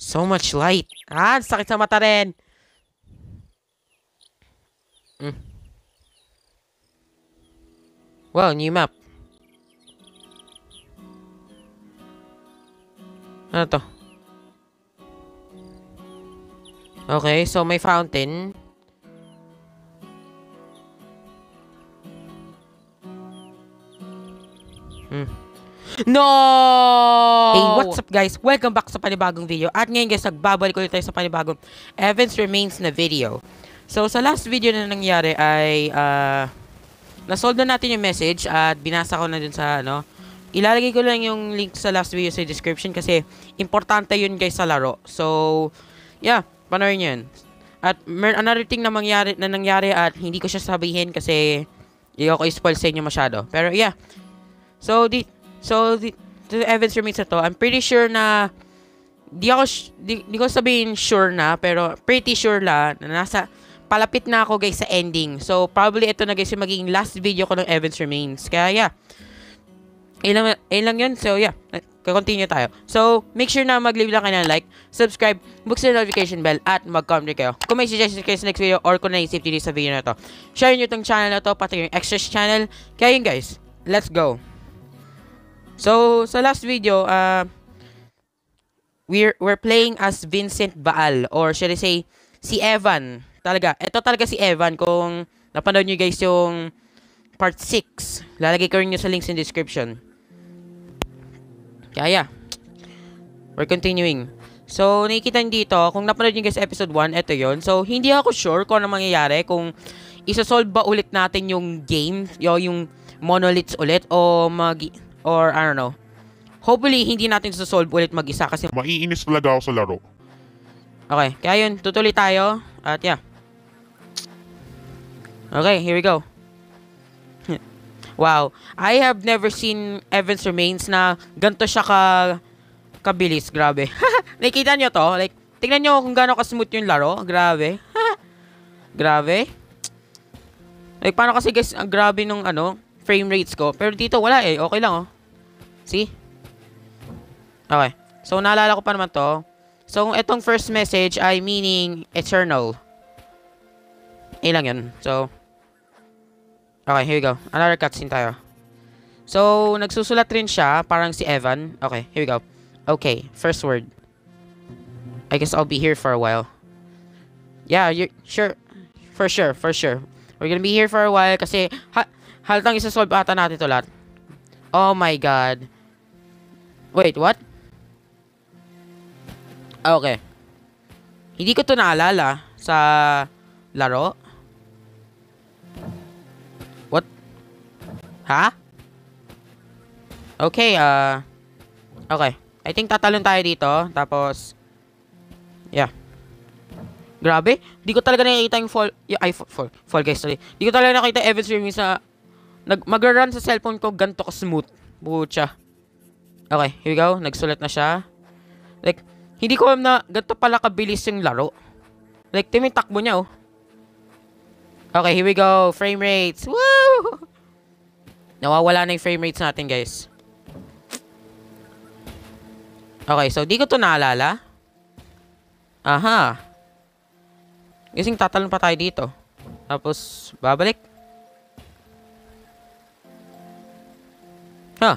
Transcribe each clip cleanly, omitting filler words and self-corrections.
So much light. Ah, sakit sa mata rin. Wow, new map. Ano to? Okay, so may fountain. No! Hey, what's up guys? Welcome back sa panibagong video. At ngayon guys, nagbabalik ulit tayo sa panibagong Events Remains na video. So, sa last video na nangyari ay, nasolve na natin yung message at binasa ko na dun sa, ilalagay ko lang yung link sa last video sa description kasi importante yun guys sa laro. So, yeah, panoorin yun. At another thing na nangyari at hindi ko siya sabihin kasi hindi ako i-spoil sa inyo masyado. Pero yeah. So the Events Remains na to, I'm pretty sure na di ko sabihin sure na, pero pretty sure na nasa palapit na ako guys sa ending. So probably ito na guys yung magiging last video ko ng Events Remains. Kaya yeah. Ilang yun. So yeah, continue tayo. So make sure na mag-leave lang kayo ng like, subscribe, buksan yung notification bell at mag-comment kayo kung may suggestions kayo sa next video or kung naisip nyo sa video na to. Share nyo itong channel na to, pati yung extras channel. Kaya yun guys, let's go. So, sa last video, we're playing as Vincent Baal, or should I say, si Evan. Talaga, ito talaga si Evan. Kung napanood nyo guys yung part 6, lalagay ko rin nyo sa links in description. Kaya, we're continuing. So, nakikita nyo dito, kung napanood nyo guys episode 1, ito yon. So, hindi ako sure kung ano mangyayari, kung isa-solve ba ulit natin yung game, yung monoliths ulit, or I don't know. Hopefully, hindi natin solve ulit mag-isa kasi maiinis talaga ako sa laro. Okay, kaya yun, tutuloy tayo. At yeah. Okay, here we go. Wow, I have never seen Events Remains na ganito siya kabilis, grabe. Nakikita nyo to? Like, tingnan nyo kung gaano ka-smooth yung laro. Grabe. Grabe. Like, paano kasi guys, ang grabe nung frame rates ko. Pero dito wala eh, okay lang oh. See? Okay. So, naalala ko pa naman to. So, itong first message ay meaning eternal. Lang yun. So, okay, here we go. Another cutscene tayo. So, nagsusulat rin siya, parang si Evan. Okay, here we go. Okay, first word. I guess I'll be here for a while. Yeah, you're sure. For sure. We're gonna be here for a while kasi halatang isa-solve ata natin to lahat. Oh my god. Wait, what? Okay. Hindi ko to naalala sa laro. What? Ha? Okay, okay. I think tatalon tayo dito. Tapos, yeah. Grabe. Di ko talaga nakikita yung fall. Yeah, fall guys, sorry. Di ko talaga nakita Events Remains sa mag-run sa cellphone ko ganito ka-smooth. Bucha. Okay, here we go. Nagsulat na siya. Like, hindi ko alam na ganito pala kabilis yung laro. Like, yung takbo niya, oh. Okay, here we go. Frame rates. Woo! Nawawala na yung frame rates natin, guys. Okay, so di ko to naalala. Aha. Kasi tatalon pa tayo dito. Tapos, babalik. Huh.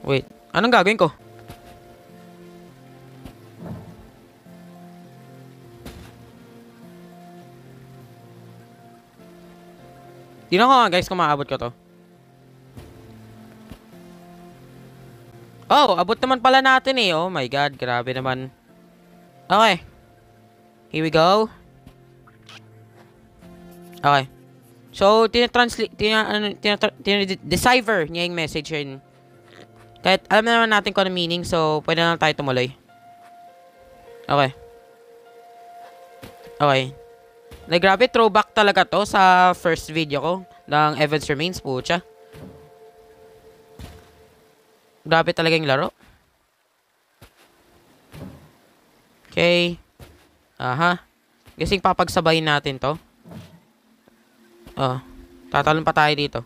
Wait, anong gagawin ko? Tingnan ko nga guys kung maabot ko to. Oh, abot naman pala natin eh. Oh my god, grabe naman. Okay. Here we go. Okay. So, decipher niya yung message yun. Kahit alam na naman natin kung ano meaning, so pwede na lang tayo tumuloy. Okay. Okay. Like, grabe, throwback talaga to sa first video ko ng Events Remains, pucha. Grabe talaga yung laro. Okay. Aha. Guessing papagsabayin natin to. Oh. Tatalon pa tayo dito.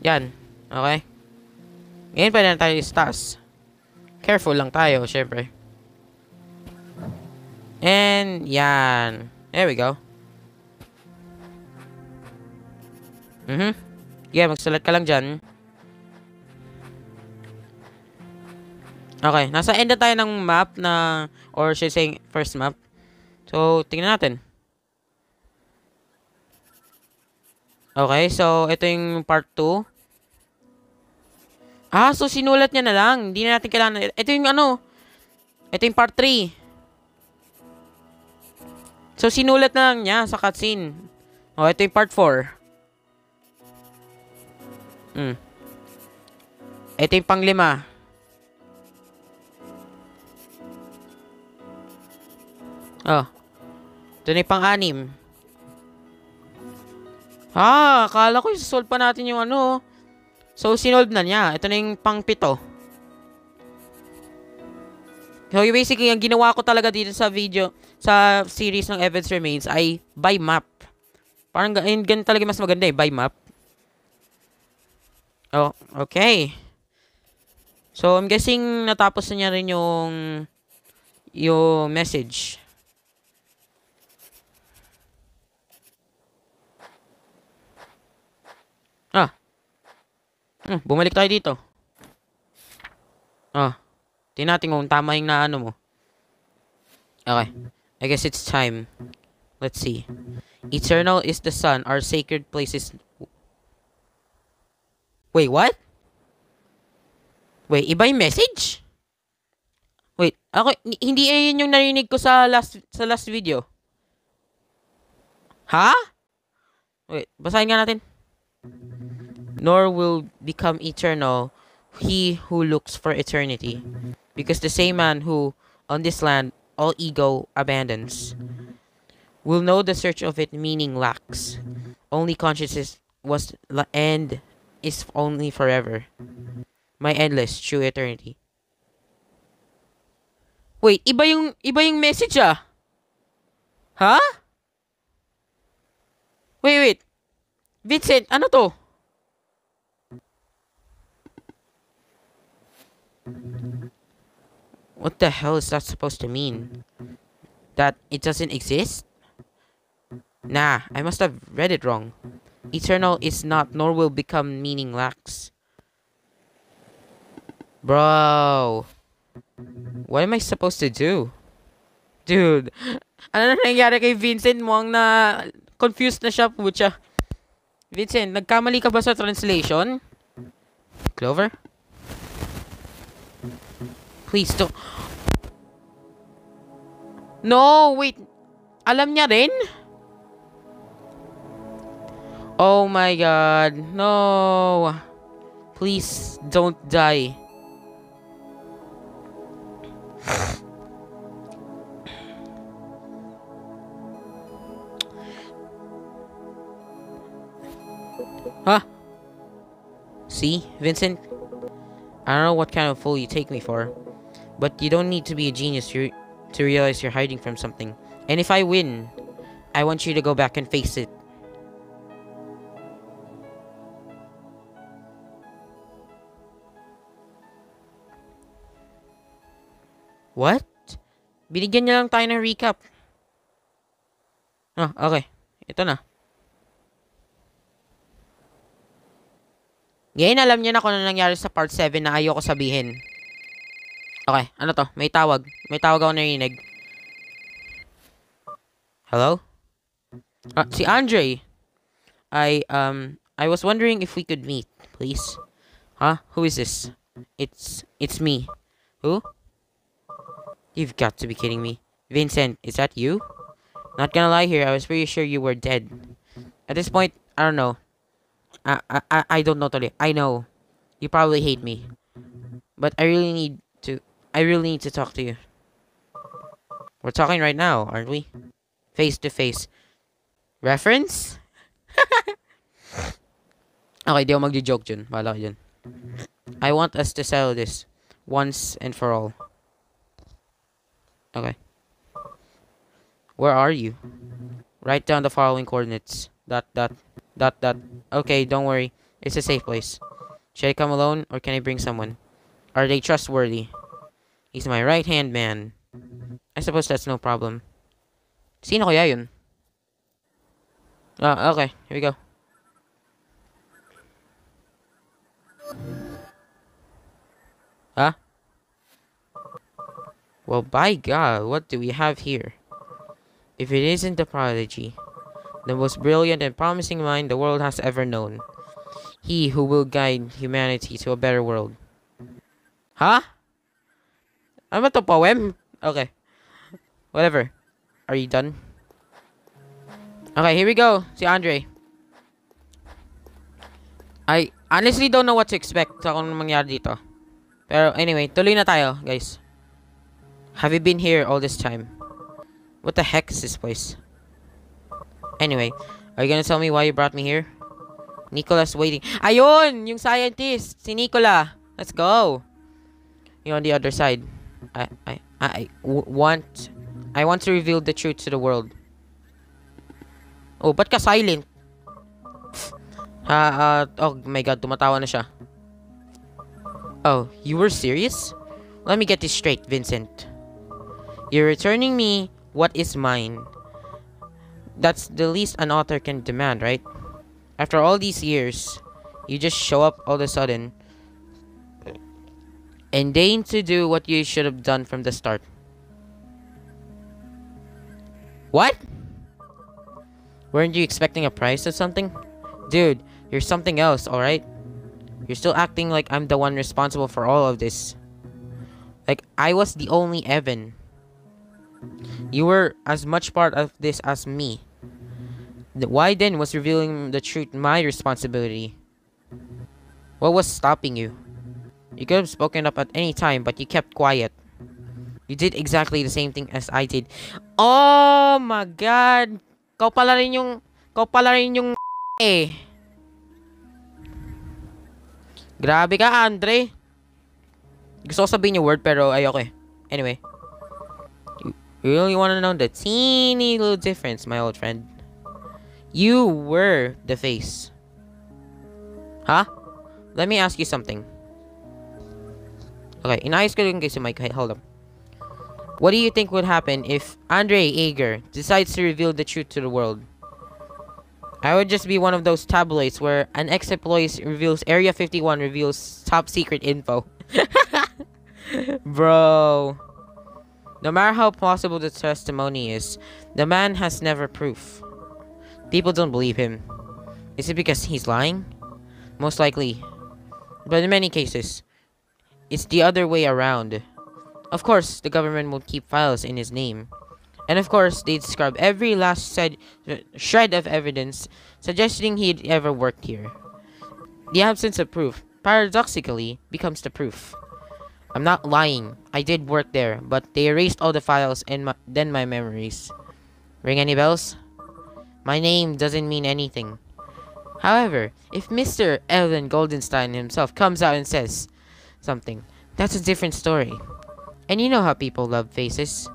Yan. Okay. Ngayon pwede na tayo istas. Careful lang tayo, syempre. And, yan. There we go. Yeah, magsulat ka lang dyan. Okay, nasa end na tayo ng map na, or should say, first map. So, tingnan natin. Okay, so, ito yung part 2. Ah, so sinulat niya na lang. Hindi na natin kailangan. Ito yung ano. Ito yung part 3. So, sinulat na lang niya sa cutscene. Oh, ito yung part 4. Ito yung pang 5. Oh. Ito na yung pang 6. Ah, akala ko i-solve pa natin yung ano. So, sinolve na niya. Ito na yung pang 7. So, basically, ang ginawa ko talaga dito sa video, sa series ng Events Remains ay by map. Parang ganun talaga mas maganda eh, by map. Oh, okay. So, I'm guessing natapos na niya rin yung message. Ah. Bumalik tayo dito. Tingnan natin kung tama yung naano mo. Okay. I guess it's time. Let's see. Eternal is the sun. Our sacred place is... Wait, what? Wait, iba yung message? Wait, ako, hindi yun yung narinig ko sa last video. Ha? Wait, basahin nga natin. Nor will become eternal he who looks for eternity, because the same man who, on this land, all ego abandons, will know the search of it meaning lacks. Only consciousness was and is only forever. My endless true eternity. Wait, iba yung message ah. Ha? Wait. Vincent, ano to? What the hell is that supposed to mean? That it doesn't exist? Nah, I must have read it wrong. Eternal is not, nor will become meaning lacks. Bro. What am I supposed to do? Dude. Ano na nangyari kay Vincent? Mukhang na confused na siya, putya. Vincent, nagkamali ka ba sa translation? Clover? Please don't. No, wait. Alam niya rin? Oh my god. No. Please don't die. Huh? See, Vincent? I don't know what kind of fool you take me for, but you don't need to be a genius to realize you're hiding from something. And if I win, I want you to go back and face it. What? Binigyan niya lang tayo ng recap. Ah, okay. Ito na. Ngayon alam niya na kung ano nangyari sa part 7 na ayoko sabihin. Okay, ano to? May tawag. May tawag ako narinig. Hello? Si Andre. I was wondering if we could meet, please. Huh? Who is this? It's me. Who? You've got to be kidding me. Vincent, is that you? Not gonna lie here, I was pretty sure you were dead. At this point, I don't know. I don't know totally. I know. You probably hate me. But I really need to talk to you. We're talking right now, aren't we? Face to face. Reference? Okay, di ako magjo-joke dyan. Bahala ka dyan. I want us to settle this. Once and for all. Okay. Where are you? Write down the following coordinates. ... Okay, don't worry. It's a safe place. Should I come alone or can I bring someone? Are they trustworthy? He's my right-hand man. I suppose that's no problem. Sino kaya yun? Okay. Here we go. Huh? Well, by God, what do we have here? If it isn't the prodigy, the most brilliant and promising mind the world has ever known. He who will guide humanity to a better world. Huh? Ano ba to, poem? Okay. Whatever. Are you done? Okay, here we go. Si Andre. I honestly don't know what to expect sa kung mangyari dito. Pero anyway, tuloy na tayo, guys. Have you been here all this time? What the heck is this place? Anyway, are you gonna tell me why you brought me here? Nicola's waiting. Ayun! Yung scientist! Si Nicola! Let's go! You're on the other side. I want to reveal the truth to the world. Oh, ba't ka silent? Oh my God, tumatawa na siya. Oh, you were serious? Let me get this straight, Vincent. You're returning me what is mine. That's the least an author can demand, right? After all these years, you just show up all of a sudden and deign to do what you should have done from the start. What? Weren't you expecting a prize or something? Dude, you're something else, alright? You're still acting like I'm the one responsible for all of this. Like, I was the only Evan. You were as much part of this as me. Why then was revealing the truth my responsibility? What was stopping you? You could have spoken up at any time, but you kept quiet. You did exactly the same thing as I did. Oh my God! Kau pala rin yung eh. Grabe ka, Andre. Gusto ko sabihin yung word pero ayoko eh. Anyway. You really want to know the teeny little difference, my old friend? You were the face. Huh? Let me ask you something. Okay, inayos ko lang si Mike. Hey, hold up. What do you think would happen if Andre Ager decides to reveal the truth to the world? I would just be one of those tabloids where an ex-employee reveals Area 51 reveals top secret info. Bro. No matter how plausible the testimony is, the man has never proof. People don't believe him. Is it because he's lying? Most likely. But in many cases, it's the other way around. Of course, the government will keep files in his name. And of course, they describe every last shred of evidence suggesting he'd ever worked here. The absence of proof, paradoxically, becomes the proof. I'm not lying. I did work there, but they erased all the files and then my memories. Ring any bells? My name doesn't mean anything. However, if Mr. Evan Goldenstein himself comes out and says something, that's a different story. And you know how people love faces.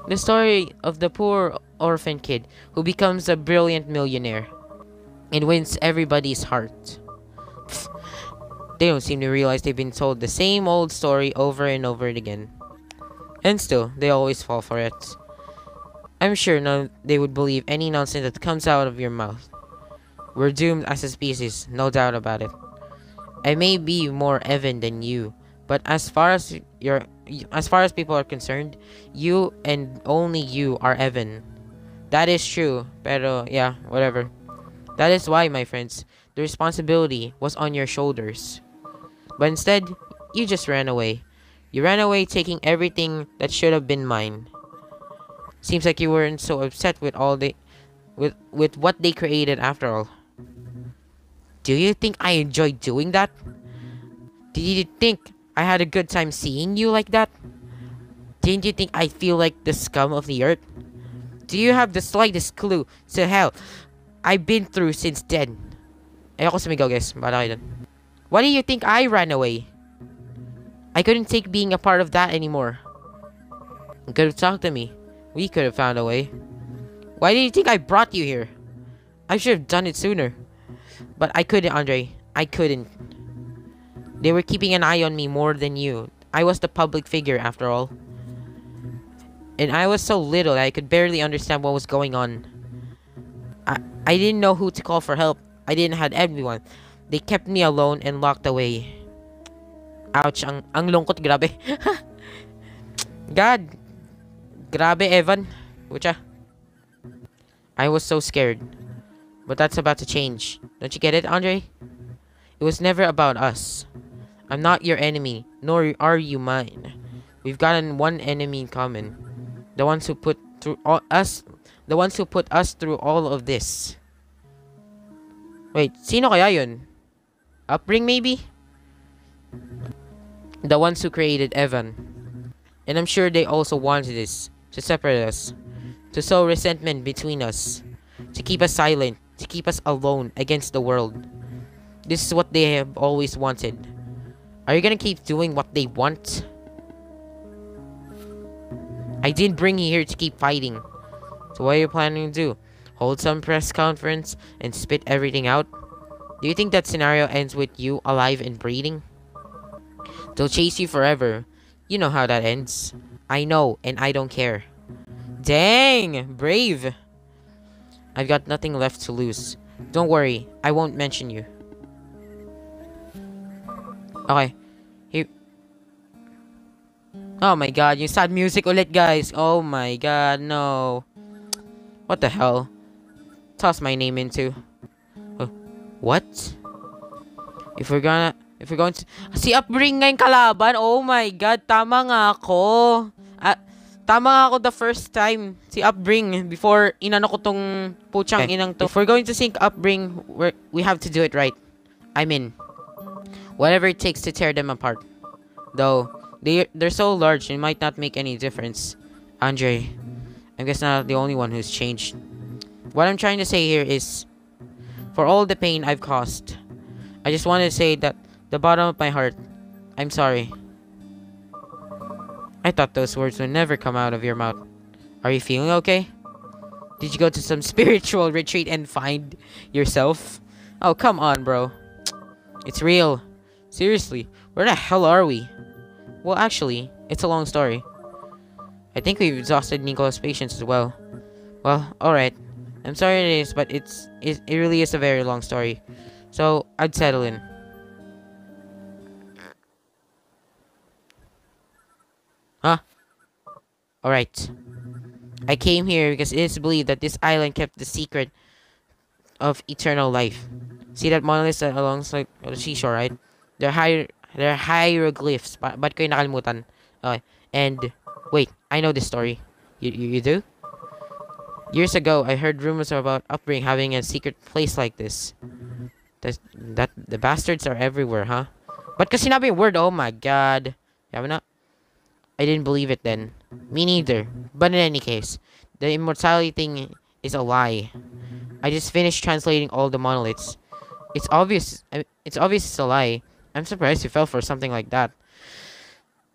The story of the poor orphan kid who becomes a brilliant millionaire and wins everybody's heart. They don't seem to realize they've been told the same old story over and over again. And still, they always fall for it. I'm sure they would believe any nonsense that comes out of your mouth. We're doomed as a species, no doubt about it. I may be more Evan than you, but as far as people are concerned, you and only you are Evan. That is true, pero yeah, whatever. That is why, my friends, the responsibility was on your shoulders. But instead, you just ran away. You ran away taking everything that should have been mine. Seems like you weren't so upset with with what they created after all. Do you think I enjoyed doing that? Did you think I had a good time seeing you like that? Didn't you think I feel like the scum of the earth? Do you have the slightest clue to hell I've been through since then? Ayoko sumigaw, guys. Bahala kayo dun. Why do you think I ran away? I couldn't take being a part of that anymore. You could have talked to me. We could have found a way. Why do you think I brought you here? I should have done it sooner. But I couldn't, Andre. I couldn't. They were keeping an eye on me more than you. I was the public figure, after all. And I was so little that I could barely understand what was going on. I didn't know who to call for help. I didn't have anyone. They kept me alone and locked away. Ouch, ang lungkot, grabe. God. Grabe, Evan. Pucha. I was so scared. But that's about to change. Don't you get it, Andre? It was never about us. I'm not your enemy, nor are you mine. We've gotten one enemy in common. The ones who put us through all of this. Wait, sino kaya yun? Upbring maybe? The ones who created Evan. And I'm sure they also wanted this, to separate us, to sow resentment between us, to keep us silent, to keep us alone against the world. This is what they have always wanted. Are you gonna keep doing what they want? I didn't bring you here to keep fighting. So what are you planning to do? Hold some press conference and spit everything out? Do you think that scenario ends with you alive and breathing? They'll chase you forever. You know how that ends. I know, and I don't care. Dang! Brave! I've got nothing left to lose. Don't worry, I won't mention you. Okay. Here. Oh my god, yung sad music ulit, guys. Oh my god, no. What the hell? Toss my name into. What? If we're going to... Si Upbring nga yung kalaban. Oh my god, tama nga ako. Tama nga ako the first time. Si Upbring, before inano ko tong puchang inang to. If we're going to sync Upbring, we have to do it right. I'm in. Whatever it takes to tear them apart. Though, they're so large, it might not make any difference. Andre, I guess not the only one who's changed. What I'm trying to say here is, for all the pain I've caused, I just want to say that the bottom of my heart, I'm sorry. I thought those words would never come out of your mouth. Are you feeling okay? Did you go to some spiritual retreat and find yourself? Oh, come on, bro. It's real. Seriously, where the hell are we? Well, actually, it's a long story. I think we've exhausted Nico's patience as well. Well, alright. I'm sorry it is, but it really is a very long story. So, I'd settle in. Huh? Alright. I came here because it is believed that this island kept the secret of eternal life. See that monolith alongside the seashore, right? They're hieroglyphs. Ba't ko yung nakalimutan? Okay. And, wait, I know this story. You do? Years ago, I heard rumors about Upbring having a secret place like this. The bastards are everywhere, huh? But kasi sinabi yung word, oh my god. Yaman na. I didn't believe it then. Me neither. But in any case, the immortality thing is a lie. I just finished translating all the monoliths. It's obvious it's a lie. I'm surprised you fell for something like that.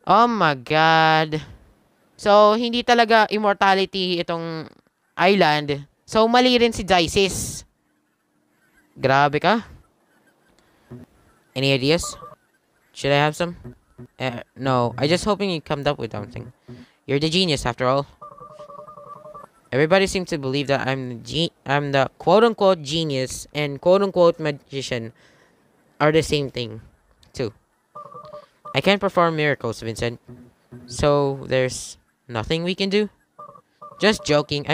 Oh my god. So, hindi talaga immortality itong island. So, mali rin si Dices. Grabe ka. Any ideas? Should I have some? No. I just hoping you come up with something. You're the genius, after all. Everybody seems to believe that I'm the quote-unquote genius and quote-unquote magician are the same thing, too. I can't perform miracles, Vincent. So, there's nothing we can do? Just joking.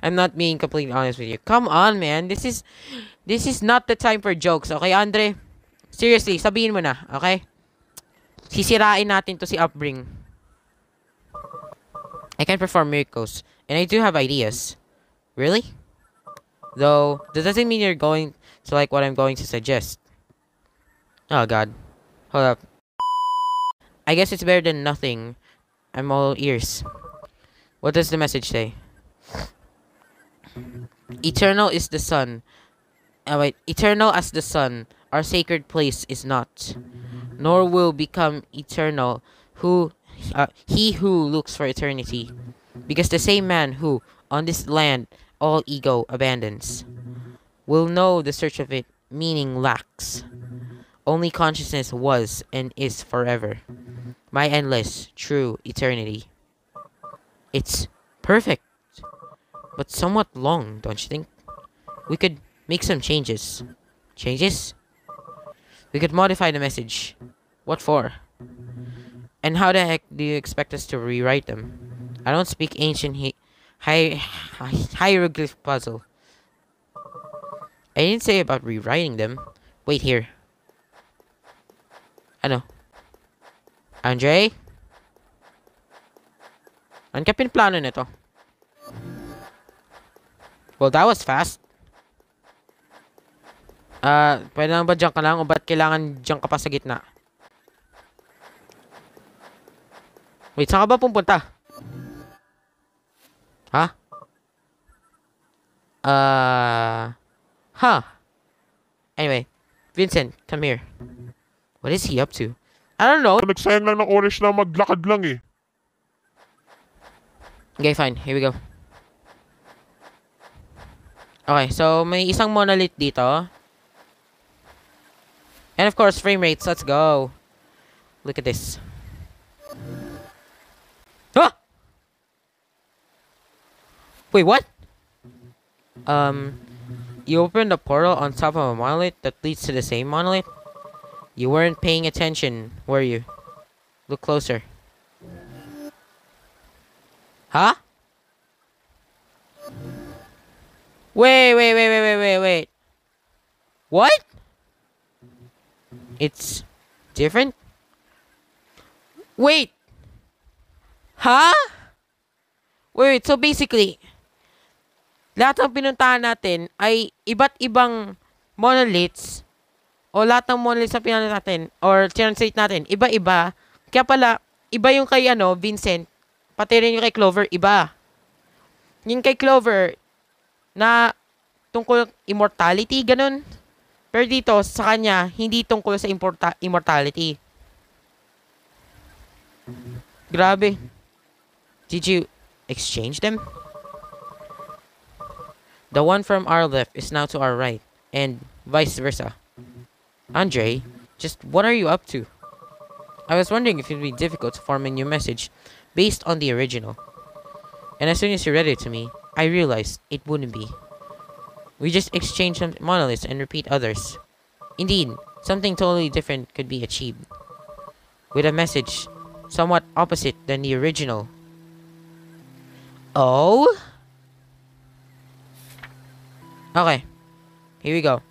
I'm not being completely honest with you. Come on, man. This is not the time for jokes, okay, Andre? Seriously, sabihin mo na, okay? Sisirain natin to si Upbring. I can perform miracles, and I do have ideas. Really? Though, that doesn't mean you're going to like what I'm going to suggest. Oh god. Hold up. I guess it's better than nothing. I'm all ears. What does the message say? Eternal is the sun. Eternal as the sun, our sacred place is not. Nor will become eternal he who looks for eternity. Because the same man who, on this land, all ego abandons, will know the search of it, meaning lacks. Only consciousness was and is forever. My endless, true eternity. It's perfect, but somewhat long, don't you think? We could make some changes. Changes? We could modify the message. What for? And how the heck do you expect us to rewrite them? I don't speak ancient hieroglyph puzzle. I didn't say about rewriting them. Wait here. Ano? Andre? Ano ka pinplano nito? Well, that was fast. Pwede lang ba dyan ka lang o ba't kailangan dyan ka pa sa gitna? Wait, saan ka ba pupunta? Ha? Huh. Anyway, Vincent, come here. What is he up to? I don't know. Nagsayang lang ng oras na maglakad lang eh. Okay, fine. Here we go. Okay, so may isang monolith dito. And of course, frame rates. Let's go. Look at this. Ah! Wait, what? You opened a portal on top of a monolith that leads to the same monolith? You weren't paying attention, were you? Look closer. Huh? Wait. What? It's different? Wait. Huh? Wait, so basically, lahat ng pinuntahan natin ay iba't ibang monoliths o lahat ng monoliths na pinuntahan natin or translate natin, iba-iba. Kaya pala, iba yung kay Vincent, pati rin yung kay Clover, iba. Yung kay Clover, na tungkol immortality, ganun. Pero dito, sa kanya, hindi tungkol sa immortality. Grabe. Did you exchange them? The one from our left is now to our right, and vice versa. Andre, just what are you up to? I was wondering if it would be difficult to form a new message based on the original. And as soon as you read it to me, I realized it wouldn't be. We just exchange some monoliths and repeat others. Indeed, something totally different could be achieved. With a message somewhat opposite than the original. Oh? Okay, here we go.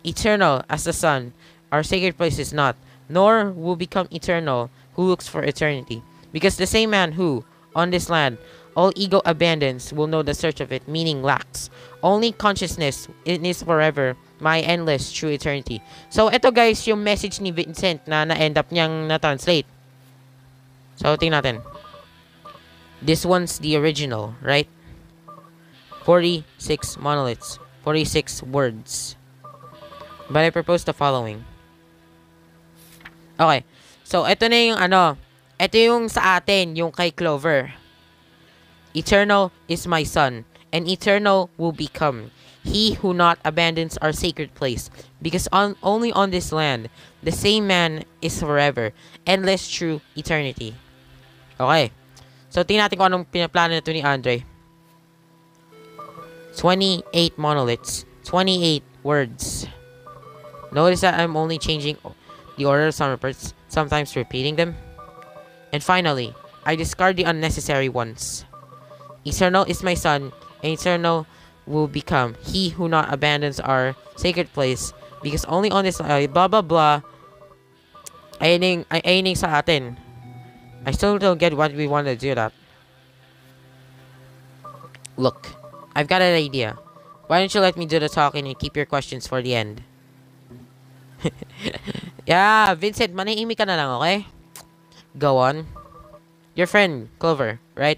Eternal as the sun, our sacred place is not, nor will become eternal who looks for eternity. Because the same man who, on this land, all ego abandons will know the search of it, meaning lacks. Only consciousness is forever, my endless true eternity. So, ito guys, yung message ni Vincent na na-end up niyang na-translate. So, tingnan natin. This one's the original, right? 46 monoliths. 46 words. But I propose the following. Okay. So, ito na yung ito yung sa atin, yung kay Clover. Eternal is my son, and eternal will become he who not abandons our sacred place, because only on this land, the same man is forever, endless true eternity. Okay. So, tingnan natin kung anong pinaplano nito ni Andre. 28 monoliths, 28 words. Notice that I'm only changing the order of some reports, sometimes repeating them. And finally, I discard the unnecessary ones. Eternal is my son, and eternal will become he who not abandons our sacred place, because only on this blah blah blah. Ayun sa atin. I still don't get what we want to do that. Look, I've got an idea. Why don't you let me do the talking and keep your questions for the end? Yeah, Vincent, manahimik ka na lang, okay? Go on. Your friend, Clover, right?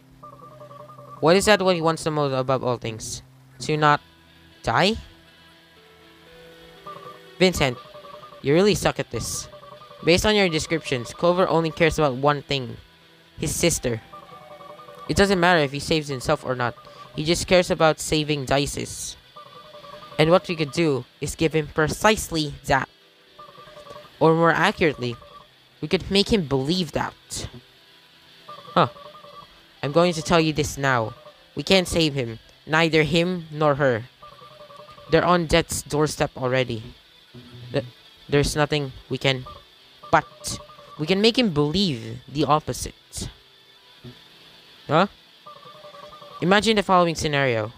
What is that what he wants the most above all things? To not die? Vincent, you really suck at this. Based on your descriptions, Clover only cares about one thing. His sister. It doesn't matter if he saves himself or not. He just cares about saving Dices. And what we could do is give him precisely that. Or more accurately, we could make him believe that. Huh. I'm going to tell you this now. We can't save him. Neither him nor her. They're on death's doorstep already. There's nothing we can... But we can make him believe the opposite. Huh? Imagine the following scenario.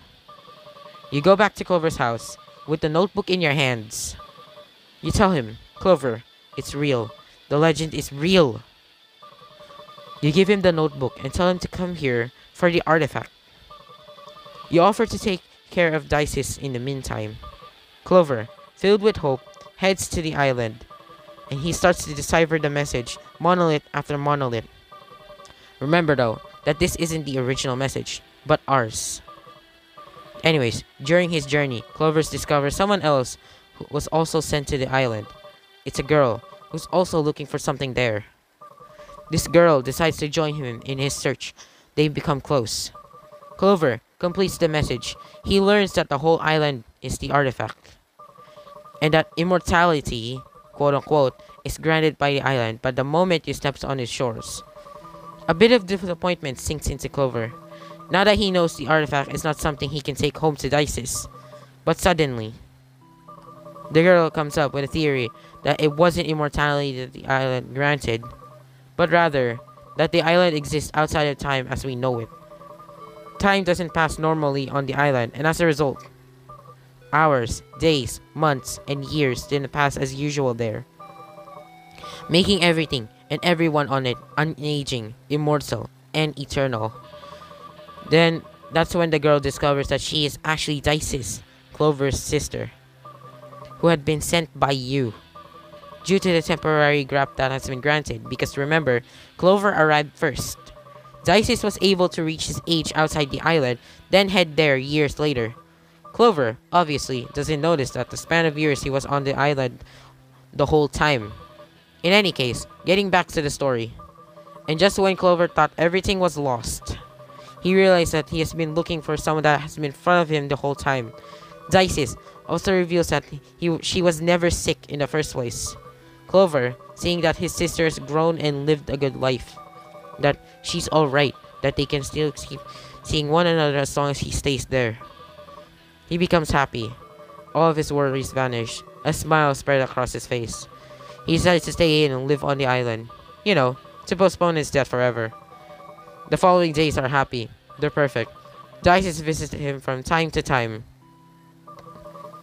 You go back to Clover's house with the notebook in your hands. You tell him, Clover, it's real. The legend is real. You give him the notebook and tell him to come here for the artifact. You offer to take care of Dices in the meantime. Clover, filled with hope, heads to the island, and he starts to decipher the message, monolith after monolith. Remember though, that this isn't the original message, but ours. Anyways, during his journey, Clover discovers someone else who was also sent to the island. It's a girl who's also looking for something there. This girl decides to join him in his search. They become close. Clover completes the message. He learns that the whole island is the artifact, and that immortality, quote unquote, is granted by the island but the moment he steps on its shores. A bit of disappointment sinks into Clover, now that he knows the artifact is not something he can take home to Dices. But suddenly, the girl comes up with a theory that it wasn't immortality that the island granted, but rather that the island exists outside of time as we know it. Time doesn't pass normally on the island, and as a result, hours, days, months, and years didn't pass as usual there, making everything and everyone on it unaging, immortal, and eternal. Then, that's when the girl discovers that she is actually Dices, Clover's sister, who had been sent by you, due to the temporary grab that has been granted, because remember, Clover arrived first. Dices was able to reach his age outside the island, then head there years later. Clover, obviously, doesn't notice that the span of years he was on the island the whole time. In any case, getting back to the story. And just when Clover thought everything was lost, he realized that he has been looking for someone that has been in front of him the whole time. Dices also reveals that she was never sick in the first place. Clover, seeing that his sister has grown and lived a good life, that she's alright, that they can still keep seeing one another as long as he stays there. He becomes happy. All of his worries vanish. A smile spread across his face. He decides to stay in and live on the island. You know, to postpone his death forever. The following days are happy. They're perfect. Dices visits him from time to time,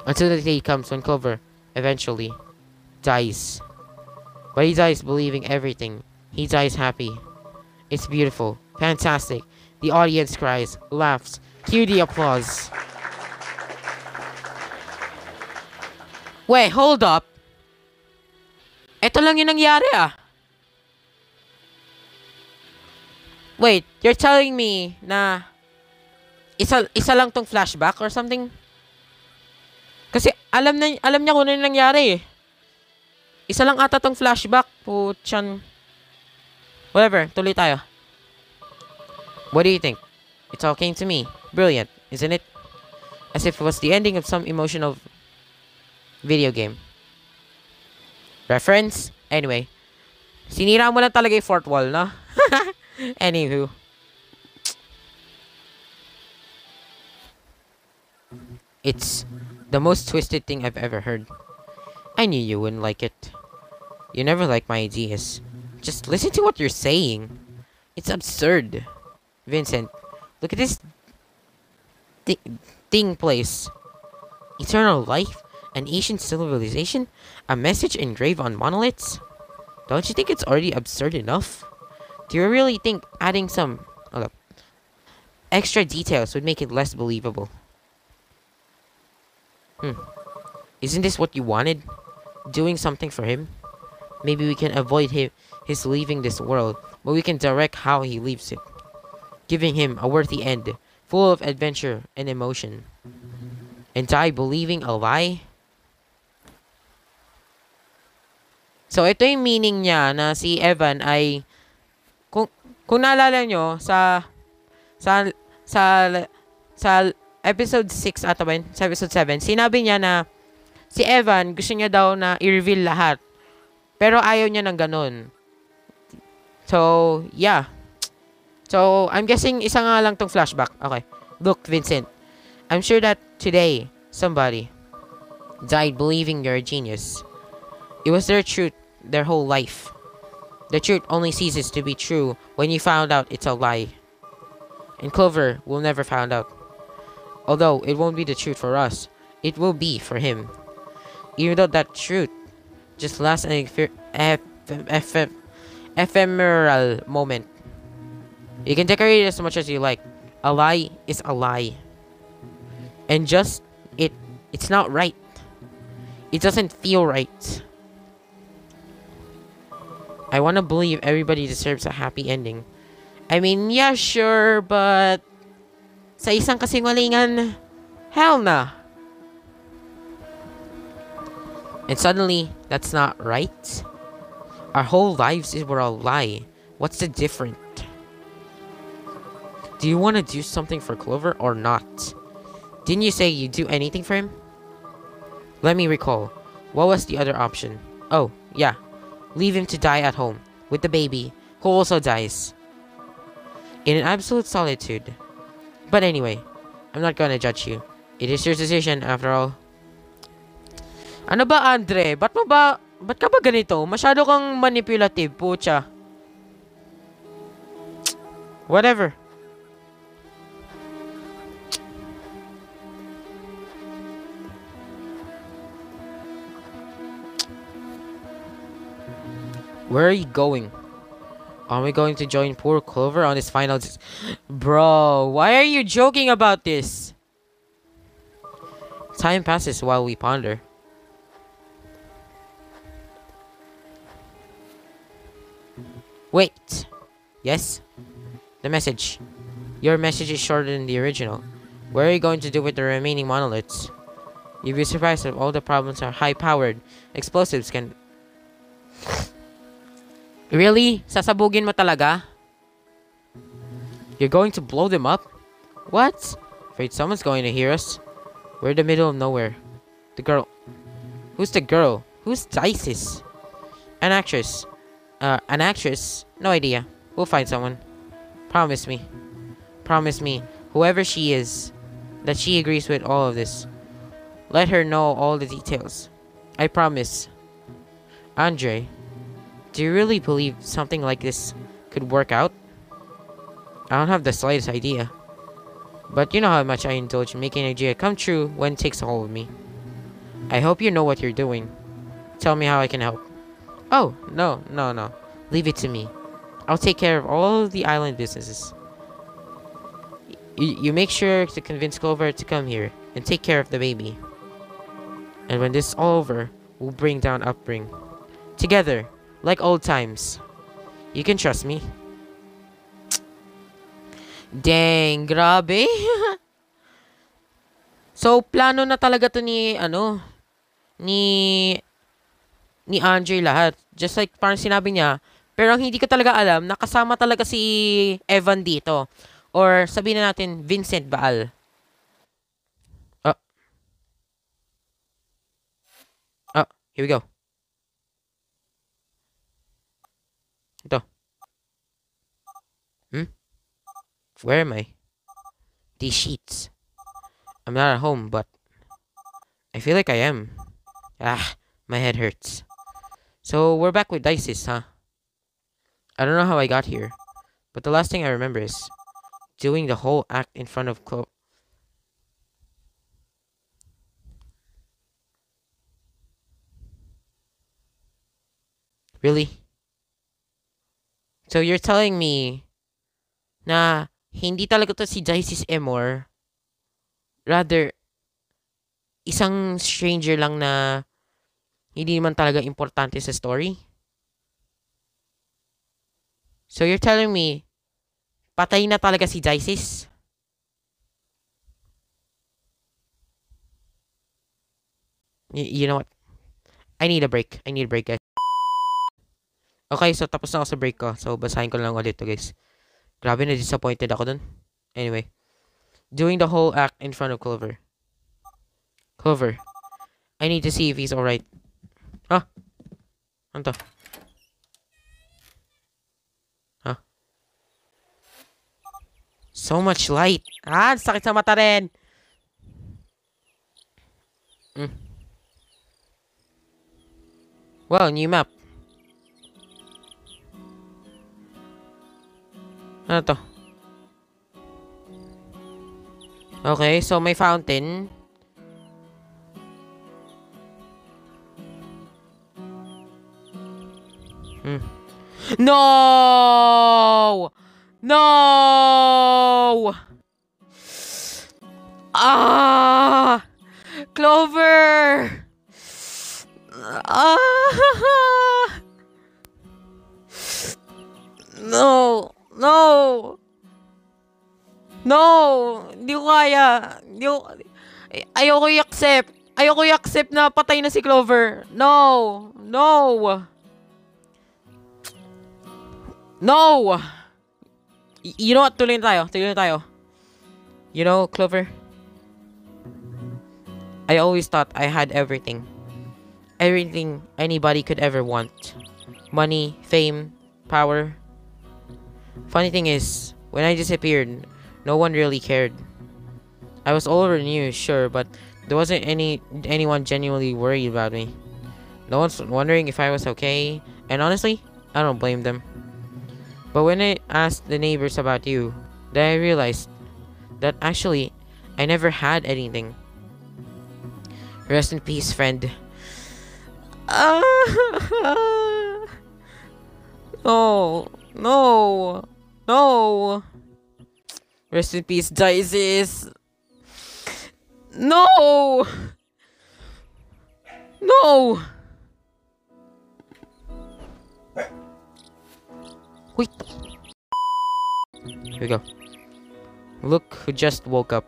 until the day comes when Clover, eventually, dies. But he dies believing everything. He dies happy. It's beautiful. Fantastic. The audience cries, laughs. Cue the applause. Wait, hold up. Ito lang yung nangyari ah. Wait, you're telling me na isa lang tong flashback or something? Kasi alam niya kung ano yung nangyari eh. Isa lang ata tong flashback. Puchan. Whatever, tuloy tayo. What do you think? It all came to me. Brilliant, isn't it? As if it was the ending of some emotional video game. Reference? Anyway. Sinira mo lang talaga yung fourth wall, no? Anywho. It's the most twisted thing I've ever heard. I knew you wouldn't like it. You never like my ideas. Just listen to what you're saying. It's absurd. Vincent, look at this thing place. Eternal life? An ancient civilization? A message engraved on monoliths? Don't you think it's already absurd enough? Do you really think adding some extra details would make it less believable? Isn't this what you wanted? Doing something for him? Maybe we can avoid his leaving this world, but we can direct how he leaves it. Giving him a worthy end, full of adventure and emotion. And die believing a lie? So, ito yung meaning niya na si Evan ay, kung naalala nyo, sa episode 6 ata ba yun? Sa episode 7, sinabi niya na si Evan gusto niya daw na i-reveal lahat Pero ayaw niya ng ganun. So, yeah. So, I'm guessing isa nga lang tong flashback. Okay. Look, Vincent. I'm sure that today, somebody died believing you're a genius. It was their truth their whole life. The truth only ceases to be true when you found out it's a lie. And Clover will never find out. Although it won't be the truth for us, it will be for him. Even though that truth just lasts an ephemeral moment. You can decorate it as much as you like. A lie is a lie. And just it's not right. It doesn't feel right. I want to believe everybody deserves a happy ending. I mean, yeah, sure, but sa isang kasinungalingan, hell nah. And suddenly, that's not right. Our whole lives were a lie. What's the difference? Do you want to do something for Clover or not? Didn't you say you'd do anything for him? Let me recall. What was the other option? Oh, yeah. Leave him to die at home with the baby, who also dies in an absolute solitude. But anyway, I'm not gonna judge you. It is your decision after all. Ano ba, Andre? Ba't ka ba ganito? Masyado kang manipulative, pucha. Whatever. Where are you going? Are we going to join poor Clover on his final Bro, why are you joking about this? Time passes while we ponder. Wait. Yes? The message. Your message is shorter than the original. What are you going to do with the remaining monoliths? You'd be surprised if all the problems are high-powered. Explosives can... Really? Sasabugin mo talaga? You're going to blow them up? What? Afraid someone's going to hear us. We're in the middle of nowhere. The girl. Who's the girl? Who's Isis? An actress. An actress? No idea. We'll find someone. Promise me. Promise me, whoever she is, that she agrees with all of this. Let her know all the details. I promise. Andre, do you really believe something like this could work out? I don't have the slightest idea. But you know how much I indulge in making an idea come true when it takes a hold of me. I hope you know what you're doing. Tell me how I can help. Oh, no. Leave it to me. I'll take care of all the island businesses. You make sure to convince Clover to come here and take care of the baby. And when this is all over, we'll bring down Upbring. Together, like old times. You can trust me. Dang, grabe. So, plano na talaga to ni Andre lahat. Just like parang sinabi niya, pero ang hindi ko talaga alam, nakasama talaga si Evan dito. Or sabihin na natin, Vincent Baal. Here we go. Ito. Where am I? These sheets. I'm not at home, but I feel like I am. My head hurts. So, we're back with Isis, huh? I don't know how I got here, but the last thing I remember is doing the whole act in front of Chloe. Really? So you're telling me na hindi talaga to si Isis Emor, rather isang stranger lang na hindi naman talaga importante sa story? So you're telling me patay na talaga si Isis? You know what? I need a break, guys. Okay, so tapos na ako sa break ko. So, basahin ko lang ulit to, guys. Grabe, na-disappointed ako dun. Anyway. Doing the whole act in front of Clover. Clover, I need to see if he's alright. Huh? Ano to? Huh? So much light. Sakit sa mata rin. Wow, new map. Ano to? Okay, so may fountain. No! No! Clover! No! No! No! Hindi ko kaya. Ayoko i-accept. Ayoko i-accept na patay na si Clover. No! No! No! You know what? Tuloy na tayo. You know, Clover? I always thought I had everything. Everything anybody could ever want. Money, fame, power. Funny thing is, when I disappeared, no one really cared. I was all over the news, sure, but there wasn't anyone genuinely worried about me. No one's wondering if I was okay, and honestly, I don't blame them. But when I asked the neighbors about you, then I realized that actually, I never had anything. Rest in peace, friend. No, no, no. Rest in peace, Dices. No! No! Wait. Here we go. Look who just woke up.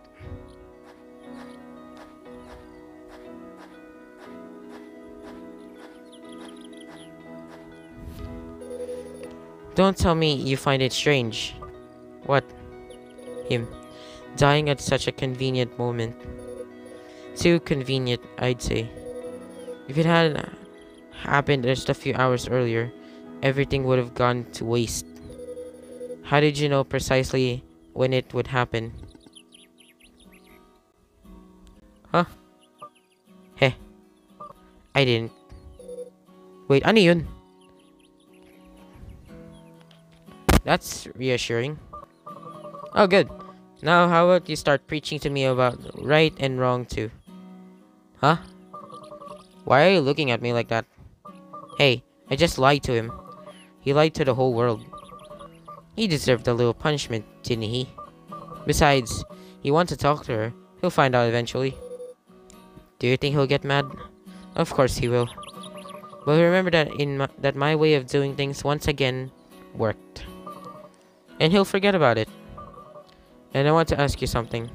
Don't tell me you find it strange. What? Him. Dying at such a convenient moment. Too convenient, I'd say. If it had happened just a few hours earlier, everything would have gone to waste. How did you know precisely when it would happen? Huh? Heh. I didn't. Wait, ano yun? That's reassuring. Oh, good. Now, how about you start preaching to me about right and wrong too? Huh? Why are you looking at me like that? Hey, I just lied to him. He lied to the whole world. He deserved a little punishment, didn't he? Besides, he wants to talk to her. He'll find out eventually. Do you think he'll get mad? Of course he will. But remember that my way of doing things once again worked. And he'll forget about it. And I want to ask you something.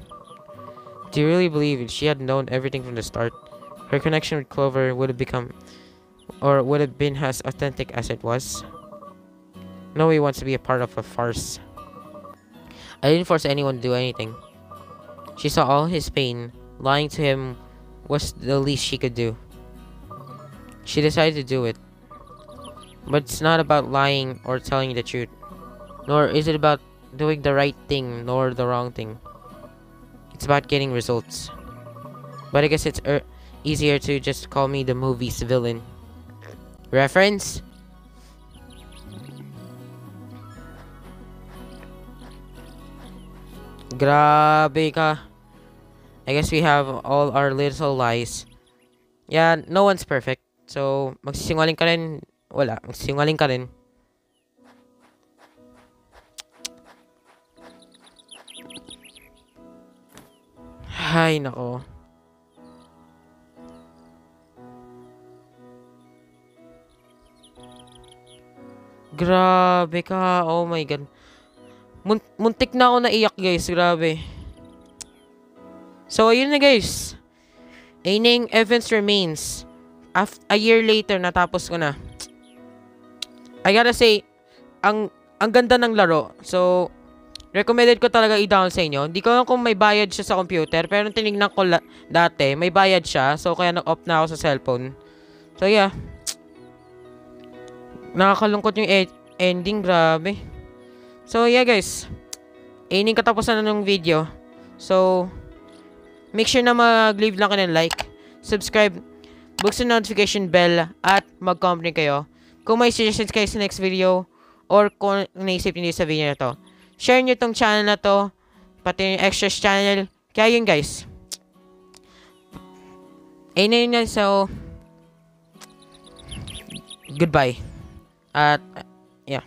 Do you really believe if she had known everything from the start, her connection with Clover would have become, or would have been as authentic as it was? No one wants to be a part of a farce. I didn't force anyone to do anything. She saw all his pain. Lying to him was the least she could do. She decided to do it. But it's not about lying or telling the truth. Nor is it about doing the right thing nor the wrong thing. It's about getting results. But I guess it's easier to just call me the movie's villain. Reference? Grabe ka. I guess we have all our little lies. Yeah, no one's perfect. So, magsisinungaling ka rin. Wala, magsisinungaling ka rin. Ay, nako. Grabe ka. Oh my God. Muntik na ako naiyak, guys. Grabe. So, ayun na, guys. Aining Evans Remains. A year later, natapos ko na. I gotta say, ang ganda ng laro. So, recommended ko talaga i-download sa inyo. Hindi ko alam kung may bayad siya sa computer. Pero tinignan ko dati, may bayad siya. So, kaya nag-off na ako sa cellphone. So, yeah. Nakakalungkot yung ending, grabe. So, yeah guys. Ayun yung katapusan na ng video. So, make sure na mag-leave lang kayo ng like, subscribe, buksan notification bell, at mag-comment kayo. Kung may suggestions kayo sa next video, or kung naisip nyo sa video na to. Share nyo tong channel na to, pati yung extras channel. Kaya yun guys. Ayun na yun. So, goodbye. At, yeah.